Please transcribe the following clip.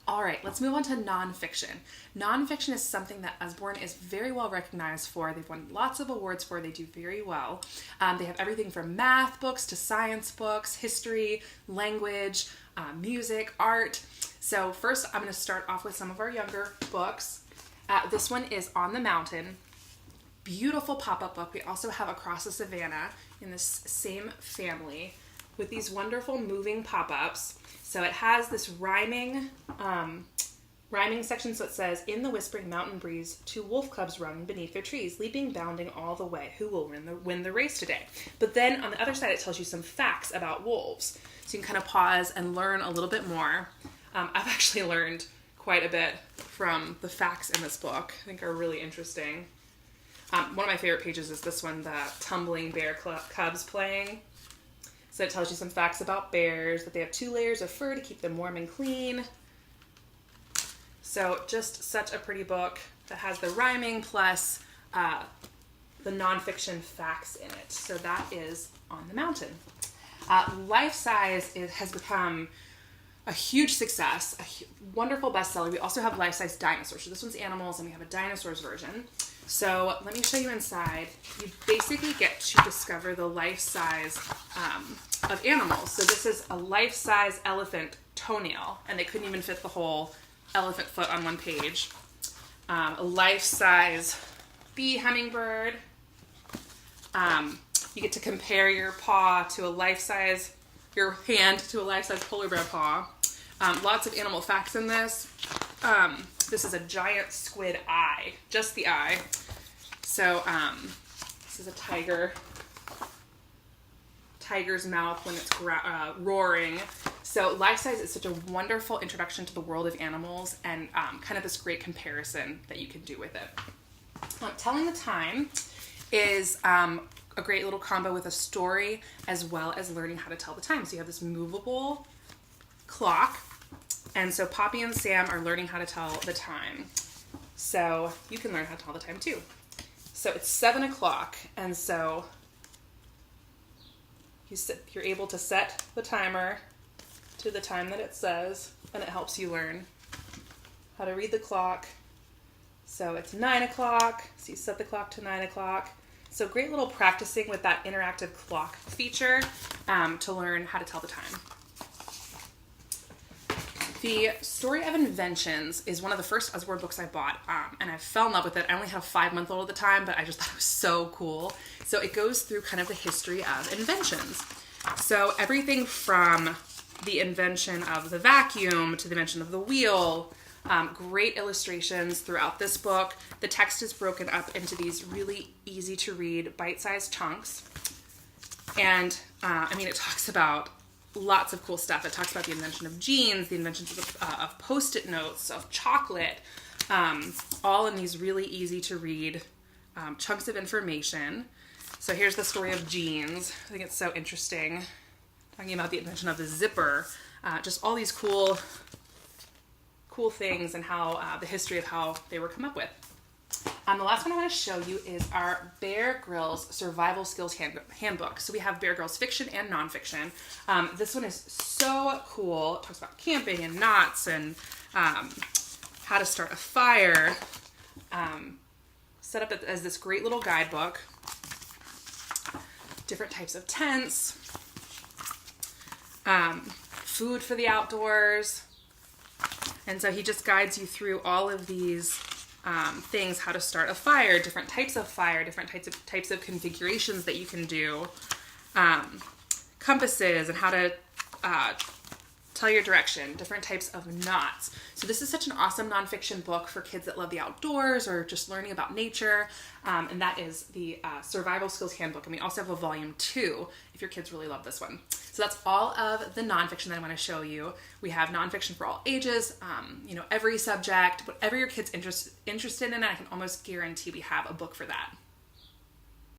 All right, let's move on to nonfiction. Nonfiction is something that Usborne is very well recognized for. They've won lots of awards for. They do very well. They have everything from math books to science books, history, language, music, art. So first, I'm going to start off with some of our younger books. This one is On the Mountain. Beautiful pop-up book. We also have Across the Savannah in this same family with these wonderful moving pop-ups. So it has this rhyming section. So it says, in the whispering mountain breeze, two wolf cubs run beneath their trees, leaping, bounding all the way. Who will win the race today? But then on the other side, it tells you some facts about wolves. So you can kind of pause and learn a little bit more. I've actually learned quite a bit from the facts in this book. I think are really interesting. One of my favorite pages is this one, the tumbling bear cubs playing. So it tells you some facts about bears, that they have 2 layers of fur to keep them warm and clean. So just such a pretty book that has the rhyming plus the nonfiction facts in it. So that is On the Mountain. Life Size has become a huge success, a wonderful bestseller. We also have Life Size Dinosaur. So this one's animals and we have a dinosaurs version. So let me show you inside. You basically get to discover the life size of animals. So this is a life size elephant toenail, and they couldn't even fit the whole elephant foot on one page. A life size bee hummingbird. You get to compare your hand to a life size polar bear paw. Lots of animal facts in this. This is a giant squid eye, just the eye. So this is a tiger's mouth when it's roaring. So Life Size is such a wonderful introduction to the world of animals and kind of this great comparison that you can do with it. Telling the Time is a great little combo with a story as well as learning how to tell the time. So you have this movable clock. And so Poppy and Sam are learning how to tell the time. So you can learn how to tell the time too. So it's 7 o'clock. And so you're able to set the timer to the time that it says, and it helps you learn how to read the clock. So it's 9 o'clock. So you set the clock to 9 o'clock. So great little practicing with that interactive clock feature to learn how to tell the time. The Story of Inventions is one of the first Usborne books I bought, and I fell in love with it. I only had a 5-month-old at the time, but I just thought it was so cool. So it goes through kind of the history of inventions. So everything from the invention of the vacuum to the invention of the wheel, great illustrations throughout this book. The text is broken up into these really easy to read bite-sized chunks. And it talks about lots of cool stuff. It talks about the invention of jeans, the inventions of Post-it notes, of chocolate, all in these really easy to read chunks of information. So here's the story of jeans. I think it's so interesting. Talking about the invention of the zipper, just all these cool things and how the history of how they were come up with. The last one I want to show you is our Bear Grylls Survival Skills Handbook. So we have Bear Grylls fiction and nonfiction. This one is so cool. It talks about camping and knots and how to start a fire. Set up as this great little guidebook. Different types of tents. Food for the outdoors. And so he just guides you through all of these things, how to start a fire, different types of fire, different types of configurations that you can do, compasses and how to tell your direction, different types of knots. So this is such an awesome nonfiction book for kids that love the outdoors or just learning about nature. And that is the Survival Skills Handbook. And we also have a volume 2 if your kids really love this one. So that's all of the nonfiction that I want to show you. We have nonfiction for all ages, every subject, whatever your kid's interested in, I can almost guarantee we have a book for that.